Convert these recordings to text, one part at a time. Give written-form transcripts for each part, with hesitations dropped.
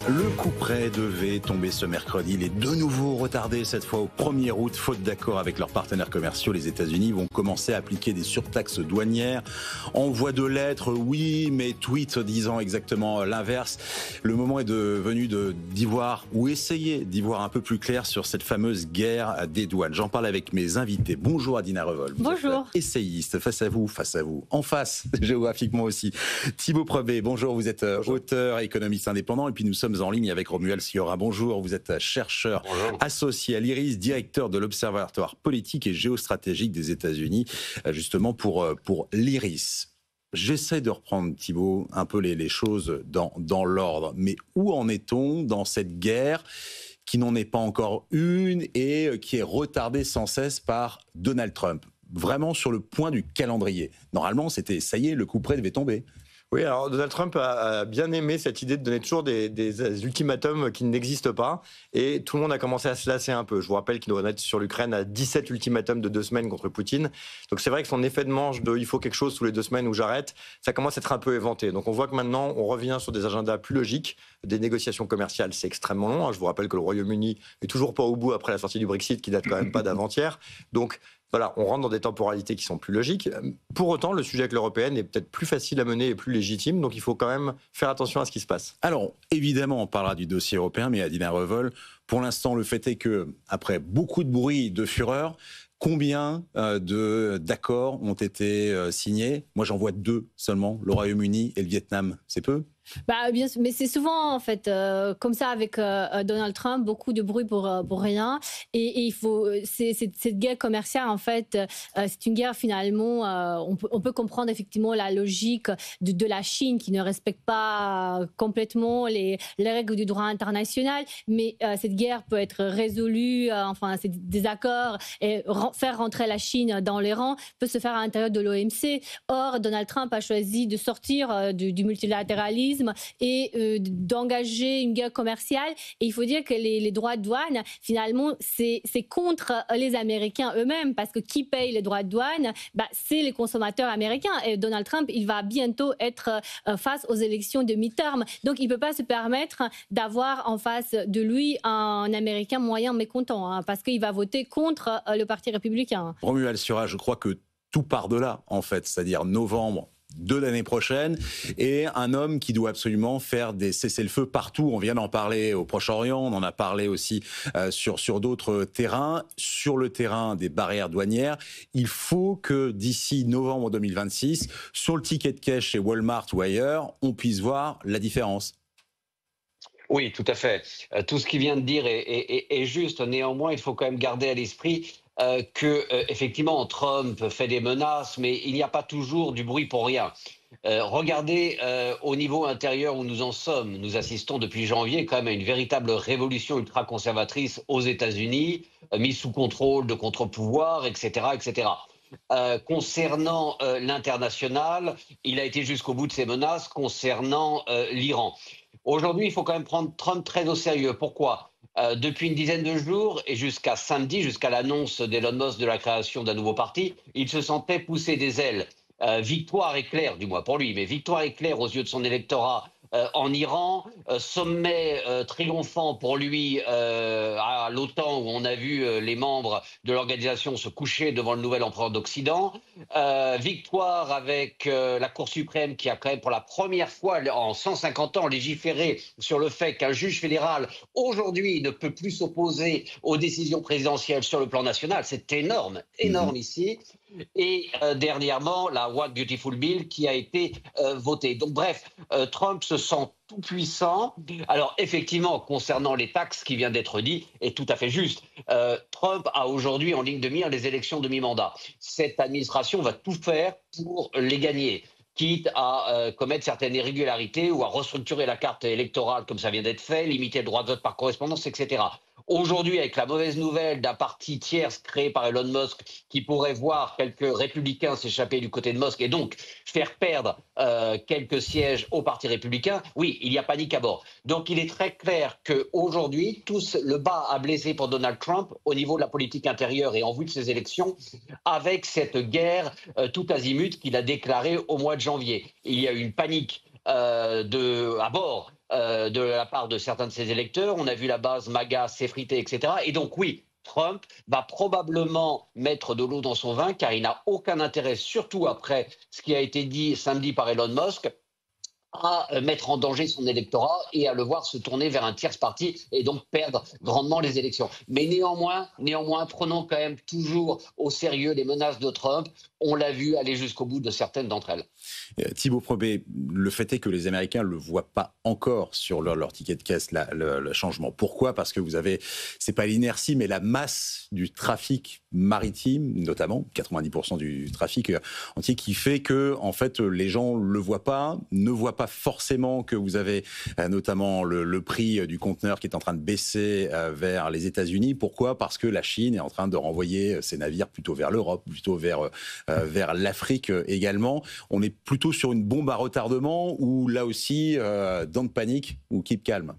Le coup près devait tomber ce mercredi. Il est de nouveau retardé, cette fois au 1er août. Faute d'accord avec leurs partenaires commerciaux, les États-Unis vont commencer à appliquer des surtaxes douanières. Envoi de lettres, oui, mais tweets disant exactement l'inverse. Le moment est venu d'y voir, ou essayer d'y voir un peu plus clair sur cette fameuse guerre des douanes. J'en parle avec mes invités. Bonjour Adina Revol. Bonjour. Essayiste, face à vous, en face, géographiquement aussi. Thibaut Prebet, bonjour, vous êtes auteur, économiste indépendant, et puis nous sommes en ligne avec Romuald Siora. Bonjour, vous êtes chercheur associé à l'IRIS, directeur de l'Observatoire politique et géostratégique des États-Unis, justement pour l'IRIS. J'essaie de reprendre, Thibaut, un peu les choses dans l'ordre. Mais où en est-on dans cette guerre qui n'en est pas encore une et qui est retardée sans cesse par Donald Trump? Vraiment sur le point du calendrier. Normalement, c'était, ça y est, le coup près devait tomber. Oui, alors Donald Trump a bien aimé cette idée de donner toujours des ultimatums qui n'existent pas, et tout le monde a commencé à se lasser un peu. Je vous rappelle qu'il doit en être sur l'Ukraine à 17 ultimatums de 2 semaines contre Poutine. Donc c'est vrai que son effet de manche de « il faut quelque chose tous les 2 semaines ou j'arrête », ça commence à être un peu éventé. Donc on voit que maintenant on revient sur des agendas plus logiques. Des négociations commerciales, c'est extrêmement long. Je vous rappelle que le Royaume-Uni est toujours pas au bout après la sortie du Brexit, qui date quand même pas d'avant-hier. Donc voilà, on rentre dans des temporalités qui sont plus logiques. Pour autant, le sujet avec l'européenne est peut-être plus facile à mener et plus légitime, donc il faut quand même faire attention à ce qui se passe. Alors, évidemment, on parlera du dossier européen, mais Adina Revol, pour l'instant, le fait est que, après beaucoup de bruit, de fureur, combien d'accords ont été signés? Moi, j'en vois 2 seulement, le Royaume-Uni et le Vietnam. C'est peu? Bien sûr, mais c'est souvent en fait comme ça avec Donald Trump, beaucoup de bruit pour rien. Et il faut cette guerre commerciale en fait, c'est une guerre finalement. On peut comprendre effectivement la logique de la Chine qui ne respecte pas complètement les règles du droit international, mais cette guerre peut être résolue. Enfin, ces désaccords et faire rentrer la Chine dans les rangs peut se faire à l'intérieur de l'OMC. Or, Donald Trump a choisi de sortir du multilatéralisme et d'engager une guerre commerciale. Et il faut dire que les droits de douane, finalement, c'est contre les Américains eux-mêmes, parce que qui paye les droits de douane, c'est les consommateurs américains. Et Donald Trump, il va bientôt être face aux élections de mi-terme. Donc, il ne peut pas se permettre d'avoir en face de lui un Américain moyen mécontent, parce qu'il va voter contre le Parti républicain. Romuald Siora, je crois que tout part de là, en fait, c'est-à-dire novembre de l'année prochaine, et un homme qui doit absolument faire des cessez-le-feu partout. On vient d'en parler au Proche-Orient, on en a parlé aussi sur d'autres terrains. Sur le terrain des barrières douanières, il faut que d'ici novembre 2026, sur le ticket de caisse chez Walmart ou ailleurs, on puisse voir la différence. Oui, tout à fait. Tout ce qu'il vient de dire est juste. Néanmoins, il faut quand même garder à l'esprit effectivement, Trump fait des menaces, mais il n'y a pas toujours du bruit pour rien. Regardez au niveau intérieur où nous en sommes. Nous assistons depuis janvier quand même à une véritable révolution ultra-conservatrice aux États-Unis, mise sous contrôle de contre-pouvoirs, etc., etc. Concernant l'international, il a été jusqu'au bout de ses menaces concernant l'Iran. Aujourd'hui, il faut quand même prendre Trump très au sérieux. Pourquoi ? Depuis une dizaine de jours et jusqu'à samedi, jusqu'à l'annonce d'Elon Musk de la création d'un nouveau parti, il se sentait pousser des ailes. Victoire éclair, du moins pour lui, mais victoire éclair aux yeux de son électorat en Iran, sommet triomphant pour lui à l'OTAN, où on a vu les membres de l'organisation se coucher devant le nouvel empereur d'Occident, victoire avec la Cour suprême qui a quand même pour la première fois en 150 ans légiféré sur le fait qu'un juge fédéral aujourd'hui ne peut plus s'opposer aux décisions présidentielles sur le plan national. C'est énorme, énorme ici. Et dernièrement, la One Beautiful Bill qui a été votée. Donc bref, Trump se sent tout puissant. Alors effectivement, concernant les taxes qui vient d'être dit, est tout à fait juste. Trump a aujourd'hui en ligne de mire les élections de mi-mandat. Cette administration va tout faire pour les gagner, quitte à commettre certaines irrégularités ou à restructurer la carte électorale comme ça vient d'être fait, limiter le droit de vote par correspondance, etc. Aujourd'hui, avec la mauvaise nouvelle d'un parti tierce créé par Elon Musk qui pourrait voir quelques républicains s'échapper du côté de Musk et donc faire perdre quelques sièges au Parti républicain, oui, il y a panique à bord. Donc il est très clair qu'aujourd'hui, le bas a blessé pour Donald Trump au niveau de la politique intérieure et en vue de ses élections, avec cette guerre tout azimut qu'il a déclarée au mois de janvier. Il y a eu une panique à bord de la part de certains de ses électeurs. On a vu la base MAGA s'effriter, etc. Et donc oui, Trump va probablement mettre de l'eau dans son vin, car il n'a aucun intérêt, surtout après ce qui a été dit samedi par Elon Musk, à mettre en danger son électorat et à le voir se tourner vers un tierce parti et donc perdre grandement les élections. Mais néanmoins, prenons quand même toujours au sérieux les menaces de Trump. On l'a vu aller jusqu'au bout de certaines d'entre elles. Thibault Probet, le fait est que les Américains ne le voient pas encore sur leur ticket de caisse, le changement. Pourquoi ? Parce que vous avez, c'est pas l'inertie, mais la masse du trafic maritime, notamment, 90% du trafic entier, qui fait que, en fait, les gens le voient pas, ne voient pas forcément que vous avez notamment le prix du conteneur qui est en train de baisser vers les États-Unis. Pourquoi ? Parce que la Chine est en train de renvoyer ses navires plutôt vers l'Europe, plutôt vers l'Afrique également. On est plutôt sur une bombe à retardement ou là aussi, don't panique ou keep calm.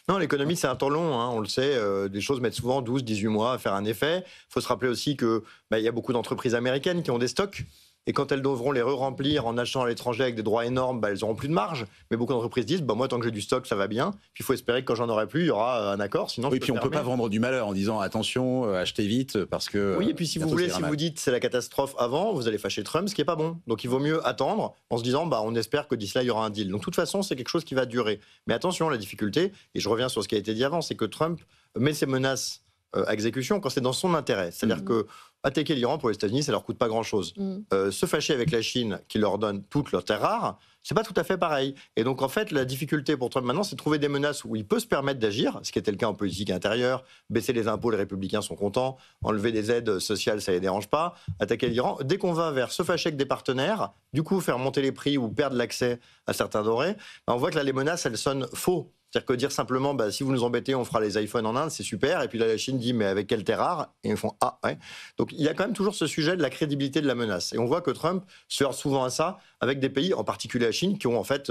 Non, l'économie, c'est un temps long, hein, on le sait. Des choses mettent souvent 12, 18 mois à faire un effet. Il faut se rappeler aussi qu'il y a beaucoup d'entreprises américaines qui ont des stocks. Et quand elles devront les re-remplir en achetant à l'étranger avec des droits énormes, elles n'auront plus de marge. Mais beaucoup d'entreprises disent, moi, tant que j'ai du stock, ça va bien. Puis il faut espérer que quand j'en aurai plus, il y aura un accord. Sinon, oui, puis on ne peut pas vendre du malheur en disant, attention, achetez vite, parce que... Oui, et puis si vous voulez, si vous dites c'est la catastrophe avant, vous allez fâcher Trump, ce qui n'est pas bon. Donc il vaut mieux attendre en se disant, on espère que d'ici là, il y aura un deal. Donc de toute façon, c'est quelque chose qui va durer. Mais attention, la difficulté, et je reviens sur ce qui a été dit avant, c'est que Trump met ses menaces à exécution quand c'est dans son intérêt. C'est-à-dire que attaquer l'Iran pour les États-Unis, ça leur coûte pas grand-chose. Se fâcher avec la Chine, qui leur donne toutes leurs terres rares, c'est pas tout à fait pareil. Et donc en fait, la difficulté pour Trump maintenant, c'est de trouver des menaces où il peut se permettre d'agir, ce qui était le cas en politique intérieure. Baisser les impôts, les Républicains sont contents. Enlever des aides sociales, ça les dérange pas. Attaquer l'Iran, dès qu'on va vers se fâcher avec des partenaires, du coup faire monter les prix ou perdre l'accès à certains denrées, on voit que là les menaces, elles sonnent faux. C'est-à-dire que dire simplement, si vous nous embêtez, on fera les iPhones en Inde, c'est super. Et puis là, la Chine dit, mais avec quelle terre rare ? Et ils font, ouais. Donc il y a quand même toujours ce sujet de la crédibilité de la menace. Et on voit que Trump se heurte souvent à ça, avec des pays, en particulier la Chine, qui ont en fait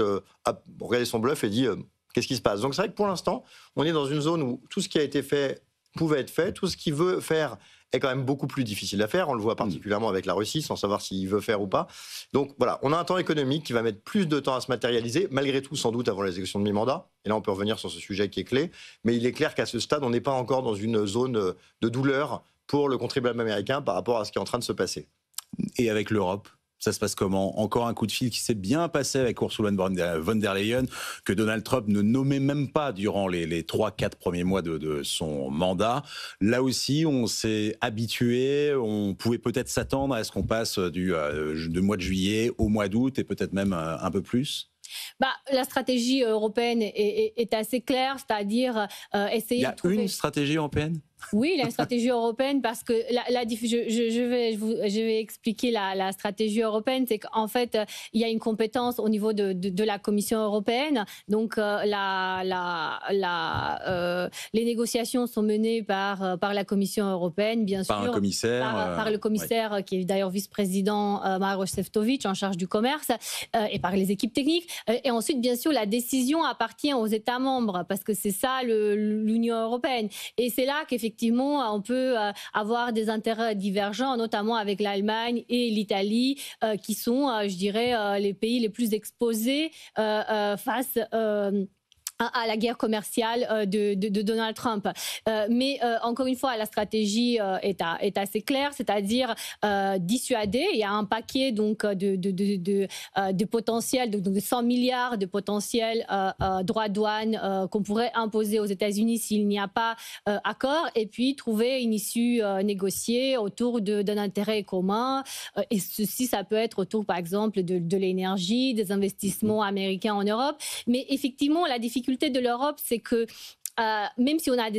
regardé son bluff et dit, qu'est-ce qui se passe ? Donc c'est vrai que pour l'instant, on est dans une zone où tout ce qui a été fait pouvait être fait, tout ce qu'il veut faire est quand même beaucoup plus difficile à faire. On le voit particulièrement avec la Russie, sans savoir s'il veut faire ou pas. Donc voilà, on a un temps économique qui va mettre plus de temps à se matérialiser, malgré tout sans doute avant les élections de mi-mandat. Et là, on peut revenir sur ce sujet qui est clé. Mais il est clair qu'à ce stade, on n'est pas encore dans une zone de douleur pour le contribuable américain par rapport à ce qui est en train de se passer. Et avec l'Europe ? Ça se passe comment ? Encore un coup de fil qui s'est bien passé avec Ursula von der Leyen, que Donald Trump ne nommait même pas durant les 3-4 premiers mois de son mandat. Là aussi, on s'est habitué, on pouvait peut-être s'attendre à ce qu'on passe du mois de juillet au mois d'août et peut-être même un peu plus. La stratégie européenne est assez claire, c'est-à-dire essayer de trouver... Il y a une stratégie européenne ? Oui, il y a une stratégie européenne parce que je vais expliquer la stratégie européenne. C'est qu'en fait, il y a une compétence au niveau de la Commission européenne. Donc, les négociations sont menées par la Commission européenne, bien sûr. Par un commissaire. Par le commissaire qui est d'ailleurs vice-président, Maroš Šefčovič, en charge du commerce, et par les équipes techniques. Et ensuite, bien sûr, la décision appartient aux États membres parce que c'est ça l'Union européenne. Et c'est là qu'effectivement, on peut avoir des intérêts divergents, notamment avec l'Allemagne et l'Italie, qui sont, je dirais, les pays les plus exposés face à la guerre commerciale de Donald Trump. Mais encore une fois, la stratégie est assez claire, c'est-à-dire dissuader. Il y a un paquet donc de potentiel, donc de 100 milliards de potentiels droits de douane qu'on pourrait imposer aux États-Unis s'il n'y a pas accord, et puis trouver une issue négociée autour d'un intérêt commun. Et ceci, ça peut être autour, par exemple, de l'énergie, des investissements américains en Europe. Mais effectivement, la difficulté de l'Europe, c'est que même si on a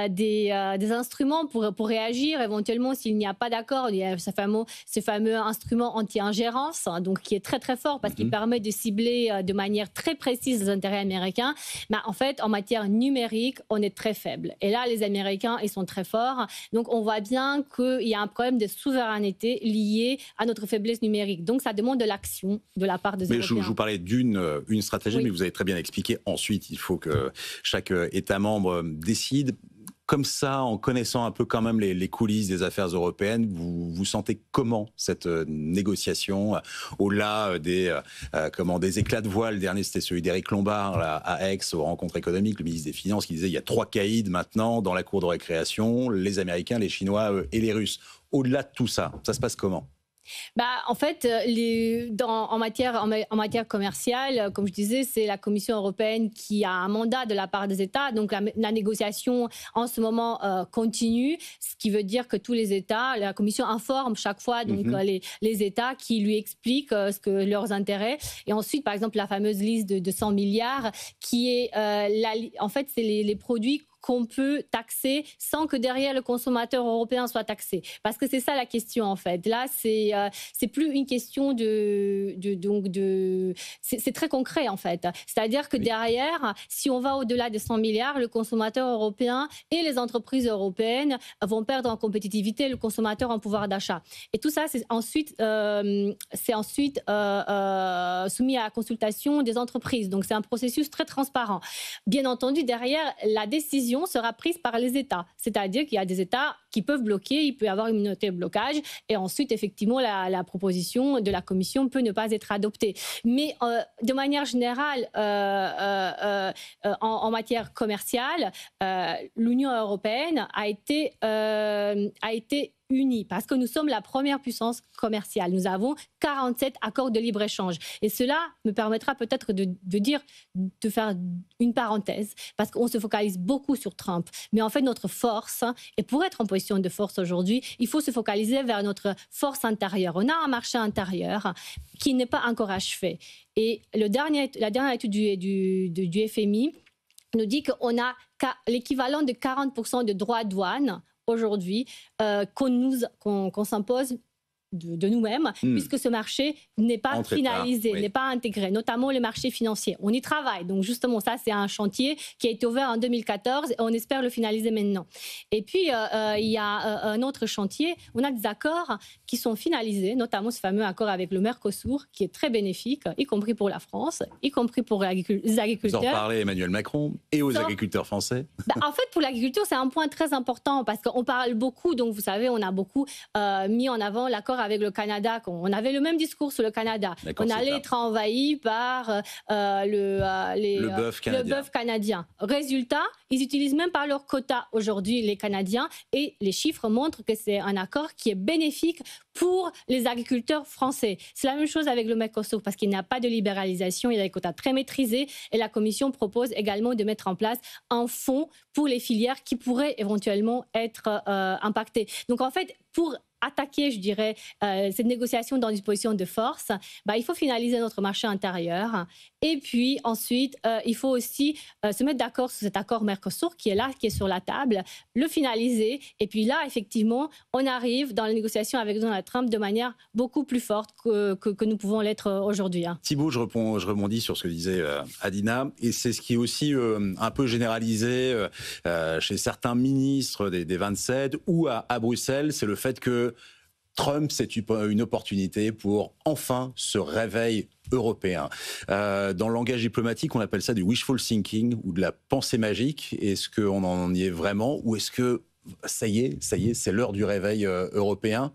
des instruments pour réagir, éventuellement s'il n'y a pas d'accord, il y a ce fameux instrument anti-ingérence, donc qui est très très fort parce qu'il permet de cibler de manière très précise les intérêts américains. Mais en fait, en matière numérique, on est très faible. Et là, les Américains, ils sont très forts. Donc, on voit bien qu'il y a un problème de souveraineté lié à notre faiblesse numérique. Donc, ça demande de l'action de la part des Européens. Mais je vous parlais d'une stratégie, oui. Mais vous avez très bien expliqué. Ensuite, il faut que chaque État membre décide. comme ça, en connaissant un peu quand même les coulisses des affaires européennes, vous sentez comment cette négociation, au-delà des éclats de voix? Le dernier, c'était celui d'Éric Lombard là, à Aix, aux rencontres économiques, le ministre des Finances, qui disait il y a 3 caïds maintenant dans la cour de récréation, les Américains, les Chinois et les Russes. Au-delà de tout ça, ça se passe comment? En fait, en matière commerciale, comme je disais, c'est la Commission européenne qui a un mandat de la part des États. Donc la négociation en ce moment continue, ce qui veut dire que tous les États, la Commission informe chaque fois donc, les États qui lui expliquent leurs intérêts. Et ensuite, par exemple, la fameuse liste de 100 milliards qui est, en fait, c'est les produits qu'on peut taxer sans que derrière le consommateur européen soit taxé. Parce que c'est ça la question en fait. Là, c'est plus une question c'est très concret en fait. C'est-à-dire que derrière, si on va au-delà des 100 milliards, le consommateur européen et les entreprises européennes vont perdre en compétitivité, le consommateur en pouvoir d'achat. Et tout ça, c'est ensuite soumis à la consultation des entreprises. Donc c'est un processus très transparent. Bien entendu, derrière, la décision sera prise par les États. C'est-à-dire qu'il y a des États qui peuvent bloquer, il peut y avoir une minorité de blocage, et ensuite, effectivement, la proposition de la Commission peut ne pas être adoptée. Mais de manière générale, en matière commerciale, l'Union européenne a été unis parce que nous sommes la première puissance commerciale. Nous avons 47 accords de libre-échange. Et cela me permettra peut-être de faire une parenthèse parce qu'on se focalise beaucoup sur Trump. Mais en fait, notre force, et pour être en position de force aujourd'hui, il faut se focaliser vers notre force intérieure. On a un marché intérieur qui n'est pas encore achevé. Et la dernière étude du FMI nous dit qu'on a l'équivalent de 40% de droits de douane aujourd'hui qu'on s'impose de nous-mêmes, puisque ce marché n'est pas finalisé, n'est pas intégré, notamment les marchés financiers. On y travaille, donc justement ça c'est un chantier qui a été ouvert en 2014 et on espère le finaliser maintenant. Et puis il y a un autre chantier, on a des accords qui sont finalisés, notamment ce fameux accord avec le Mercosur qui est très bénéfique, y compris pour la France, y compris pour les agriculteurs. Vous en parlez Emmanuel Macron et aux agriculteurs français. En fait pour l'agriculture c'est un point très important parce qu'on parle beaucoup, donc vous savez on a beaucoup mis en avant l'accord avec le Canada. On avait le même discours sur le Canada. On allait être envahi par le bœuf canadien. Résultat, ils utilisent même pas leur quota aujourd'hui, les Canadiens, et les chiffres montrent que c'est un accord qui est bénéfique pour les agriculteurs français. C'est la même chose avec le Mercosur parce qu'il n'y a pas de libéralisation, il y a des quotas très maîtrisés et la Commission propose également de mettre en place un fonds pour les filières qui pourraient éventuellement être impactées. Donc en fait, pour attaquer, je dirais, cette négociation dans une position de force, il faut finaliser notre marché intérieur. Et puis ensuite, il faut aussi se mettre d'accord sur cet accord Mercosur qui est là, qui est sur la table, le finaliser. Et puis là, effectivement, on arrive dans les négociations avec Donald Trump de manière beaucoup plus forte que nous pouvons l'être aujourd'hui. Thibault, je rebondis sur ce que disait Adina. Et c'est ce qui est aussi un peu généralisé chez certains ministres des 27 ou à Bruxelles, c'est le fait que Trump, c'est une opportunité pour enfin ce réveil européen. Dans le langage diplomatique, on appelle ça du wishful thinking ou de la pensée magique. Est-ce qu'on en y est vraiment ou est-ce que ça y est, c'est l'heure du réveil européen ?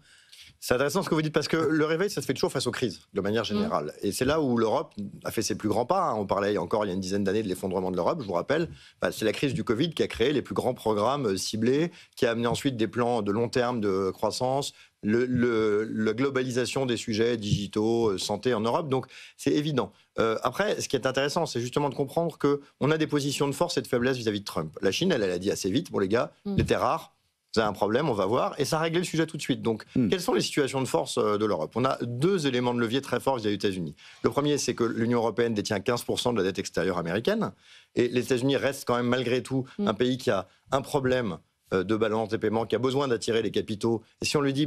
C'est intéressant ce que vous dites parce que le réveil, ça se fait toujours face aux crises, de manière générale. Et c'est là où l'Europe a fait ses plus grands pas. On parlait encore il y a une dizaine d'années de l'effondrement de l'Europe, je vous rappelle. C'est la crise du Covid qui a créé les plus grands programmes ciblés, qui a amené ensuite des plans de long terme de croissance, la globalisation des sujets digitaux, santé en Europe. Donc c'est évident. Après, ce qui est intéressant, c'est justement de comprendre qu'on a des positions de force et de faiblesse vis-à-vis de Trump. La Chine, elle a dit assez vite, bon les gars, les terres rares, vous avez un problème, on va voir. Et ça a réglé le sujet tout de suite. Donc, quelles sont les situations de force de l'Europe ? On a 2 éléments de levier très forts vis-à-vis des États-Unis. Le premier, c'est que l'Union européenne détient 15% de la dette extérieure américaine. Et les États-Unis restent quand même malgré tout un pays qui a un problème de balance des paiements, qui a besoin d'attirer les capitaux. Et si on lui dit,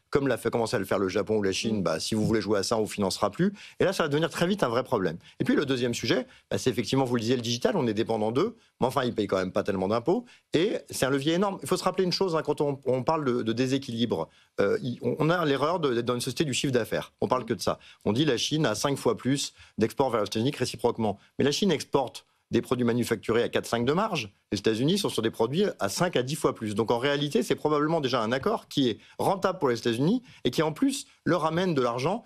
comme l'a fait commencer à le faire le Japon ou la Chine, si vous voulez jouer à ça, on ne vous financera plus. Et là, ça va devenir très vite un vrai problème. Et puis le deuxième sujet, c'est effectivement, vous le disiez, le digital, on est dépendant d'eux, mais enfin, ils ne payent quand même pas tellement d'impôts. Et c'est un levier énorme. Il faut se rappeler une chose, quand on parle de déséquilibre, on a l'erreur d'être dans une société du chiffre d'affaires. On parle que de ça. On dit la Chine a 5 fois plus d'exports vers les États-Unis que réciproquement. Mais la Chine exporte des produits manufacturés à 4-5 de marge. Les États-Unis sont sur des produits à 5 à 10 fois plus. Donc en réalité, c'est probablement déjà un accord qui est rentable pour les États-Unis et qui en plus leur amène de l'argent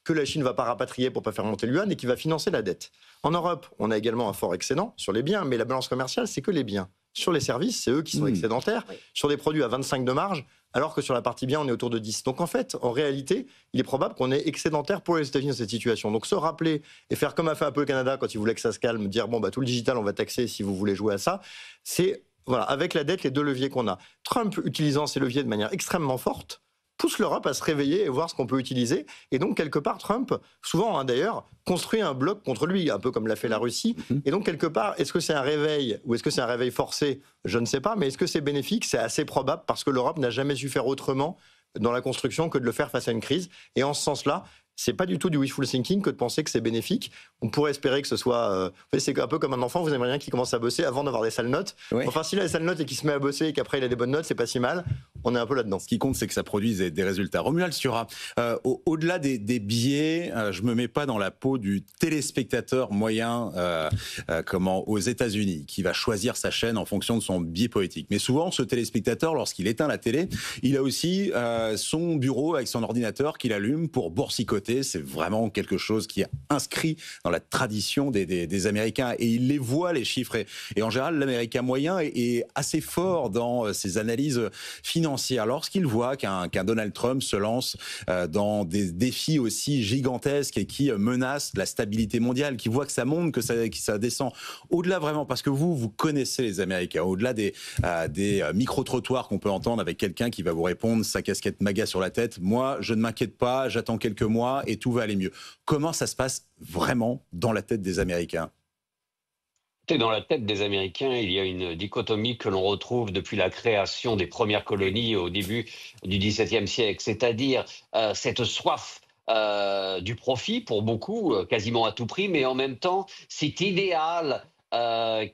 que la Chine ne va pas rapatrier pour ne pas faire monter le yuan et qui va financer la dette. En Europe, on a également un fort excédent sur les biens, mais la balance commerciale, c'est que les biens. Sur les services, c'est eux qui sont excédentaires. Oui. Sur des produits à 25 de marge, alors que sur la partie biens, on est autour de 10. Donc en fait, en réalité, il est probable qu'on est excédentaire pour les États-Unis dans cette situation. Donc se rappeler et faire comme a fait un peu le Canada quand il voulait que ça se calme, dire bon, tout le digital, on va taxer si vous voulez jouer à ça, c'est voilà, avec la dette, les deux leviers qu'on a. Trump, utilisant ces leviers de manière extrêmement forte, pousse l'Europe à se réveiller et voir ce qu'on peut utiliser. Et donc, quelque part, Trump, souvent d'ailleurs, construit un bloc contre lui, un peu comme l'a fait la Russie. Et donc, quelque part, est-ce que c'est un réveil ou est-ce que c'est un réveil forcé? Je ne sais pas, mais est-ce que c'est bénéfique? C'est assez probable parce que l'Europe n'a jamais su faire autrement dans la construction que de le faire face à une crise. Et en ce sens-là, c'est pas du tout du wishful thinking que de penser que c'est bénéfique. On pourrait espérer que ce soit... c'est un peu comme un enfant, vous aimeriez bien qu'il commence à bosser avant d'avoir des sales notes. Oui. Enfin, s'il a des sales notes et qu'il se met à bosser et qu'après il a des bonnes notes, c'est pas si mal. On est un peu là-dedans. Ce qui compte, c'est que ça produise des résultats. Romuald Siora, au-delà des biais, je me mets pas dans la peau du téléspectateur moyen aux États-Unis, qui va choisir sa chaîne en fonction de son biais politique. Mais souvent, ce téléspectateur, lorsqu'il éteint la télé, il a aussi son bureau avec son ordinateur qu'il allume pour boursicoter. C'est vraiment quelque chose qui est inscrit dans la tradition des Américains et il les voit, les chiffres. Et en général, l'Américain moyen est assez fort dans ses analyses financières. Lorsqu'il voit qu'un Donald Trump se lance dans des défis aussi gigantesques et qui menacent la stabilité mondiale, qui voit que ça monte, que ça descend, au-delà vraiment, parce que vous connaissez les Américains, au-delà des micro-trottoirs qu'on peut entendre avec quelqu'un qui va vous répondre sa casquette MAGA sur la tête, moi, je ne m'inquiète pas, j'attends quelques mois et tout va aller mieux. Comment ça se passe vraiment dans la tête des Américains ? Dans la tête des Américains, il y a une dichotomie que l'on retrouve depuis la création des premières colonies au début du XVIIe siècle, c'est-à-dire cette soif du profit pour beaucoup, quasiment à tout prix, mais en même temps cet idéal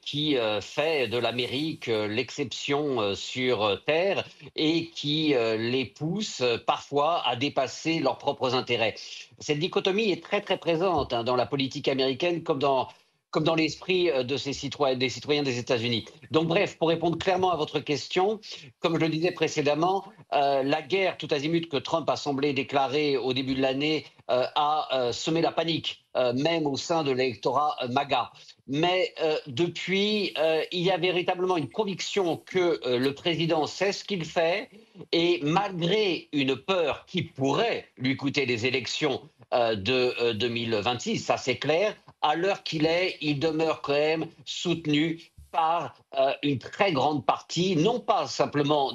qui fait de l'Amérique l'exception sur Terre et qui les pousse parfois à dépasser leurs propres intérêts. Cette dichotomie est très très présente dans la politique américaine comme dans l'esprit de des citoyens des États-Unis. Donc bref, pour répondre clairement à votre question, comme je le disais précédemment, la guerre tout azimut que Trump a semblé déclarer au début de l'année a semé la panique, même au sein de l'électorat MAGA. Mais depuis, il y a véritablement une conviction que le président sait ce qu'il fait et malgré une peur qui pourrait lui coûter les élections de 2026, ça c'est clair, à l'heure qu'il est, il demeure quand même soutenu par une très grande partie, non pas simplement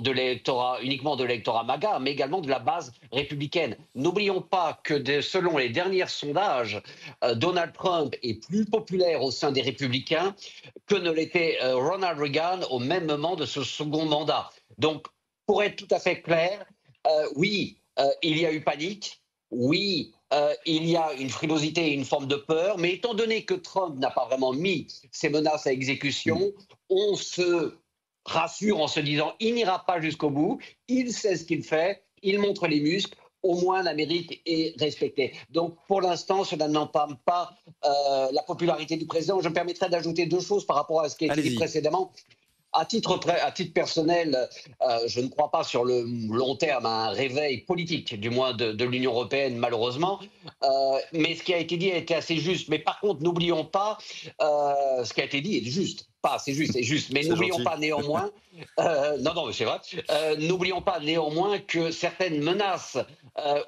uniquement de l'électorat MAGA, mais également de la base républicaine. N'oublions pas que selon les derniers sondages, Donald Trump est plus populaire au sein des républicains que ne l'était Ronald Reagan au même moment de ce second mandat. Donc, pour être tout à fait clair, oui, il y a eu panique, oui, il y a une frilosité et une forme de peur, mais étant donné que Trump n'a pas vraiment mis ses menaces à exécution, on se rassure en se disant il n'ira pas jusqu'au bout, il sait ce qu'il fait, il montre les muscles, au moins l'Amérique est respectée. Donc pour l'instant, cela n'entame pas la popularité du président. Je me permettrai d'ajouter deux choses par rapport à ce qui a été dit précédemment. À titre personnel, je ne crois pas sur le long terme à un réveil politique, du moins de l'Union européenne, malheureusement. Mais ce qui a été dit a été assez juste. Mais par contre, n'oublions pas, ce qui a été dit est juste. Pas, c'est juste. Mais n'oublions pas néanmoins, non, mais c'est vrai. N'oublions pas néanmoins que certaines menaces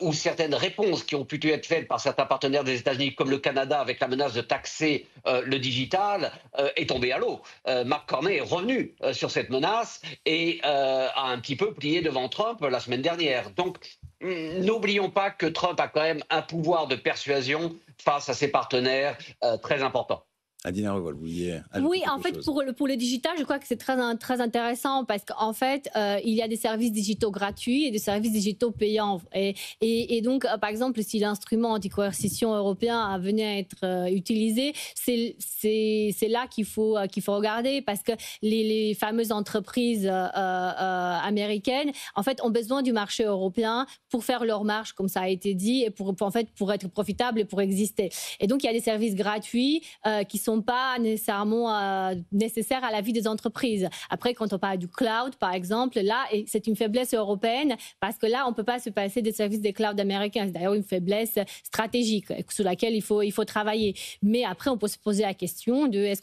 ou certaines réponses qui ont pu être faites par certains partenaires des États-Unis, comme le Canada, avec la menace de taxer le digital, est tombée à l'eau. Mark Carney est revenu sur cette menace et a un petit peu plié devant Trump la semaine dernière. Donc, n'oublions pas que Trump a quand même un pouvoir de persuasion face à ses partenaires très important. Adina Revol, vous vouliez Oui, en fait, pour le digital, je crois que c'est très intéressant parce qu'en fait, il y a des services digitaux gratuits et des services digitaux payants. Et donc, par exemple, si l'instrument anti-coercition européen venait à être utilisé, c'est là qu'il faut regarder parce que les fameuses entreprises américaines, en fait, ont besoin du marché européen pour faire leur marge, comme ça a été dit, et pour être profitables et pour exister. Et donc, il y a des services gratuits qui sont sont pas nécessairement nécessaires à la vie des entreprises. Après, quand on parle du cloud, par exemple, là, c'est une faiblesse européenne parce que là, on peut pas se passer des services des clouds américains. C'est d'ailleurs une faiblesse stratégique sur laquelle il faut travailler. Mais après, on peut se poser la question de est-ce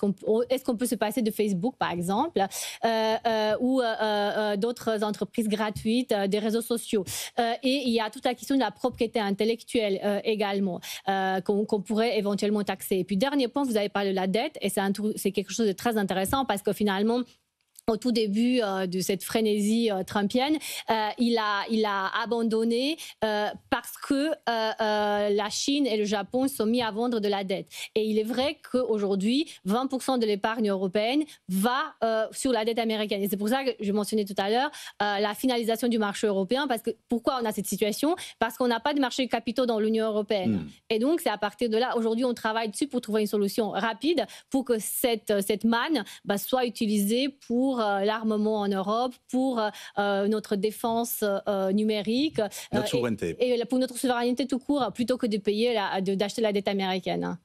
qu'on peut se passer de Facebook, par exemple, ou d'autres entreprises gratuites, des réseaux sociaux. Et il y a toute la question de la propriété intellectuelle également, qu'on pourrait éventuellement taxer. Et puis, dernier point, vous avez parlé de la dette, et c'est quelque chose de très intéressant parce que finalement, au tout début de cette frénésie trumpienne, il a abandonné parce que la Chine et le Japon se sont mis à vendre de la dette. Et il est vrai qu'aujourd'hui, 20% de l'épargne européenne va sur la dette américaine. Et c'est pour ça que je mentionnais tout à l'heure la finalisation du marché européen. Parce que pourquoi on a cette situation? Parce qu'on n'a pas de marché de capitaux dans l'Union européenne. Et donc, c'est à partir de là, aujourd'hui, on travaille dessus pour trouver une solution rapide pour que cette manne soit utilisée pour l'armement en Europe, pour notre défense numérique. Notre souveraineté. Et pour notre souveraineté tout court, plutôt que de payer, d'acheter la dette américaine.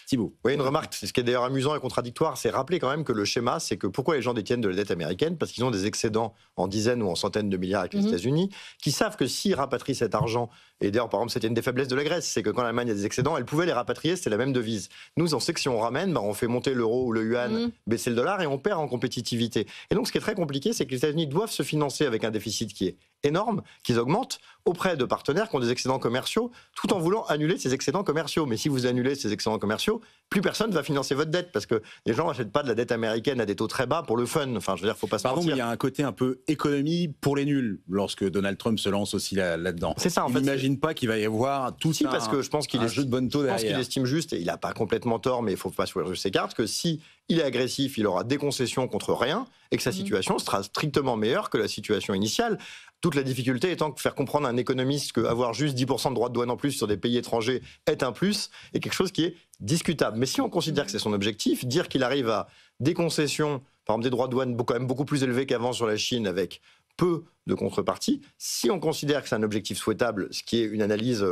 Thibault. Oui, une remarque, ce qui est d'ailleurs amusant et contradictoire, c'est rappeler quand même que le schéma, c'est que pourquoi les gens détiennent de la dette américaine? Parce qu'ils ont des excédents en dizaines ou en centaines de milliards avec les États-Unis, qui savent que s'ils rapatrient cet argent, et d'ailleurs, par exemple, c'était une des faiblesses de la Grèce, c'est que quand l'Allemagne a des excédents, elle pouvait les rapatrier, c'était la même devise. Nous, on sait que si on ramène, on fait monter l'euro ou le yuan, baisser le dollar, et on perd en compétitivité. Et donc, ce qui est très compliqué, c'est que les États-Unis doivent se financer avec un déficit qui est énorme, qu'ils augmentent auprès de partenaires qui ont des excédents commerciaux, tout en voulant annuler ces excédents commerciaux. Mais si vous annulez ces excédents commerciaux, plus personne va financer votre dette, parce que les gens n'achètent pas de la dette américaine à des taux très bas pour le fun. Enfin, je veux dire, faut pas se mentir. Pardon, mais il y a un côté un peu économie pour les nuls lorsque Donald Trump se lance aussi là-dedans. C'est ça, en fait. Il n'imagine pas qu'il va y avoir tout parce que je pense qu'il jeu de bonne taux derrière. Je pense qu'il estime juste, et il n'a pas complètement tort, mais il ne faut pas se jouer ses cartes, que si il est agressif, il aura des concessions contre rien, et que sa situation sera strictement meilleure que la situation initiale. Toute la difficulté étant de faire comprendre à un économiste qu'avoir juste 10% de droits de douane en plus sur des pays étrangers est un plus, et quelque chose qui est discutable. Mais si on considère que c'est son objectif, dire qu'il arrive à des concessions, par exemple des droits de douane quand même beaucoup plus élevés qu'avant sur la Chine, avec peu de contrepartie, si on considère que c'est un objectif souhaitable, ce qui est une analyse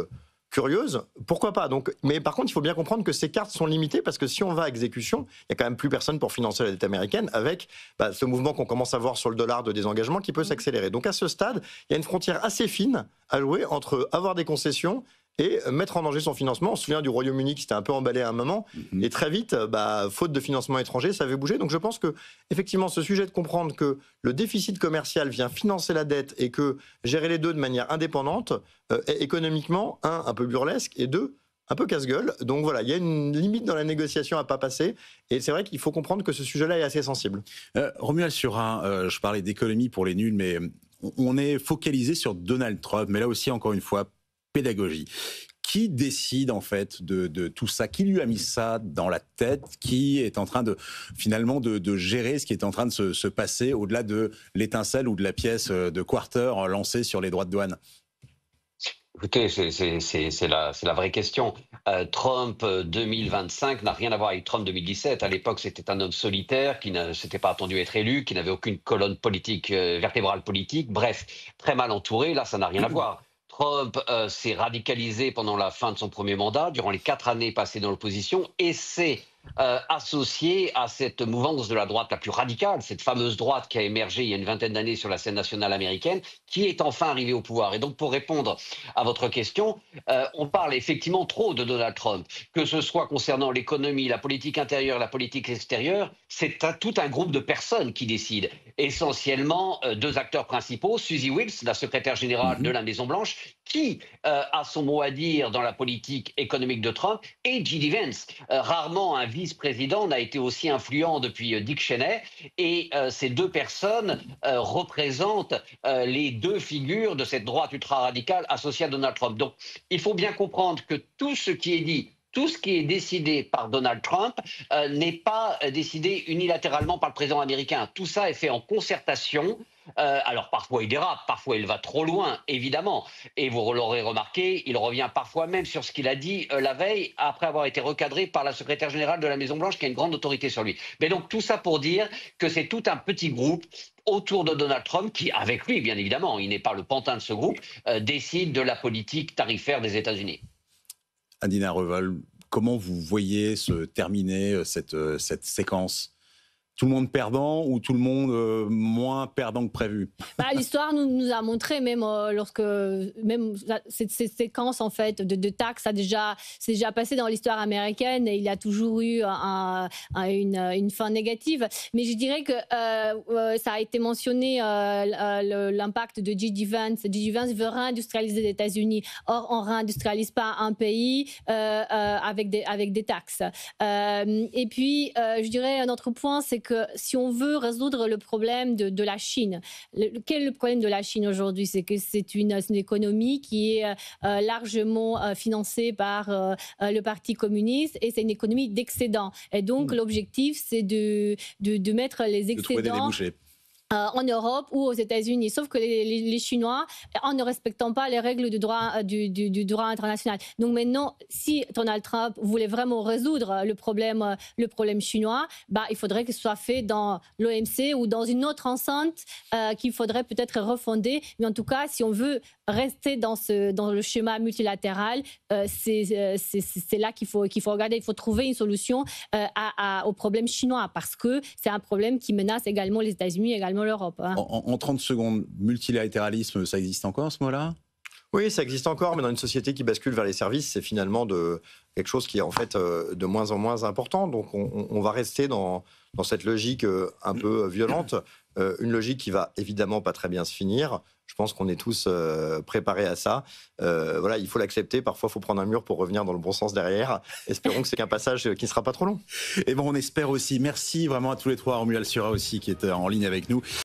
curieuse, pourquoi pas? Donc, mais par contre, il faut bien comprendre que ces cartes sont limitées parce que si on va à exécution, il n'y a quand même plus personne pour financer la dette américaine avec ce mouvement qu'on commence à voir sur le dollar de désengagement qui peut s'accélérer. Donc à ce stade, il y a une frontière assez fine à jouer entre avoir des concessions et mettre en danger son financement. On se souvient du Royaume-Uni qui s'était un peu emballé à un moment, et très vite, faute de financement étranger, ça avait bougé. Donc je pense que, effectivement, ce sujet de comprendre que le déficit commercial vient financer la dette et que gérer les deux de manière indépendante est économiquement, un peu burlesque, et deux, un peu casse-gueule. Donc voilà, il y a une limite dans la négociation à pas passer, et c'est vrai qu'il faut comprendre que ce sujet-là est assez sensible. Romuald Surin, je parlais d'économie pour les nuls, mais on est focalisé sur Donald Trump, mais là aussi, encore une fois, pédagogie. Qui décide en fait de tout ça? Qui lui a mis ça dans la tête? Qui est en train de finalement de gérer ce qui est en train de se passer au-delà de l'étincelle ou de la pièce de Quarter lancée sur les droits de douane? Écoutez, c'est la vraie question. Trump 2025 n'a rien à voir avec Trump 2017. À l'époque, c'était un homme solitaire qui ne s'était pas attendu à être élu, qui n'avait aucune colonne politique, vertébrale politique. Bref, très mal entouré. Là, ça n'a rien à voir. Trump s'est radicalisé pendant la fin de son premier mandat, durant les 4 années passées dans l'opposition, et s'est associé à cette mouvance de la droite la plus radicale, cette fameuse droite qui a émergé il y a une vingtaine d'années sur la scène nationale américaine, qui est enfin arrivée au pouvoir. Et donc, pour répondre à votre question, on parle effectivement trop de Donald Trump, que ce soit concernant l'économie, la politique intérieure, la politique extérieure. C'est tout un groupe de personnes qui décident. Essentiellement, 2 acteurs principaux, Suzy Wills, la secrétaire générale de la Maison-Blanche, qui a son mot à dire dans la politique économique de Trump, et J.D. Vance. Rarement un vice-président n'a été aussi influent depuis Dick Cheney, et ces 2 personnes représentent les 2 figures de cette droite ultra-radicale associée à Donald Trump. Donc, il faut bien comprendre que tout ce qui est dit, tout ce qui est décidé par Donald Trump n'est pas décidé unilatéralement par le président américain. Tout ça est fait en concertation. Alors parfois il dérape, parfois il va trop loin, évidemment. Et vous l'aurez remarqué, il revient parfois même sur ce qu'il a dit la veille, après avoir été recadré par la secrétaire générale de la Maison-Blanche, qui a une grande autorité sur lui. Mais donc tout ça pour dire que c'est tout un petit groupe autour de Donald Trump qui, avec lui bien évidemment, il n'est pas le pantin de ce groupe, décide de la politique tarifaire des États-Unis. Adina Revol, comment vous voyez se terminer cette séquence ? Tout le monde perdant ou tout le monde moins perdant que prévu? L'histoire nous a montré, même lorsque cette séquence en fait de taxes c'est déjà passé dans l'histoire américaine et il y a toujours eu une fin négative. Mais je dirais que ça a été mentionné l'impact de J.D. Vance. J.D. Vance veut réindustrialiser les États-Unis. Or, on ne réindustrialise pas un pays avec des taxes. Et puis, je dirais un autre point, c'est que si on veut résoudre le problème de la Chine, quel est le problème de la Chine aujourd'hui? C'est que c'est une économie qui est largement financée par le Parti communiste et c'est une économie d'excédent. Et donc, l'objectif, c'est de mettre les excédents... De trouver des débouchés. En Europe ou aux États-Unis, sauf que les Chinois, en ne respectant pas les règles du droit international. Donc maintenant, si Donald Trump voulait vraiment résoudre le problème chinois, il faudrait que ce soit fait dans l'OMC ou dans une autre enceinte qu'il faudrait peut-être refonder. Mais en tout cas, si on veut rester dans le schéma multilatéral, c'est là qu'il faut regarder. Il faut trouver une solution au problème chinois parce que c'est un problème qui menace également les États-Unis, également l'Europe. En 30 secondes, multilatéralisme, ça existe encore ce mot-là? Oui, ça existe encore, mais dans une société qui bascule vers les services, c'est finalement quelque chose qui est en fait de moins en moins important. Donc on va rester dans cette logique un peu violente, une logique qui va évidemment pas très bien se finir. Je pense qu'on est tous préparés à ça. Voilà, il faut l'accepter. Parfois, il faut prendre un mur pour revenir dans le bon sens derrière. Espérons que c'est qu'un passage qui ne sera pas trop long. Et bon, on espère aussi. Merci vraiment à tous les trois, Romuald Siura aussi, qui est en ligne avec nous.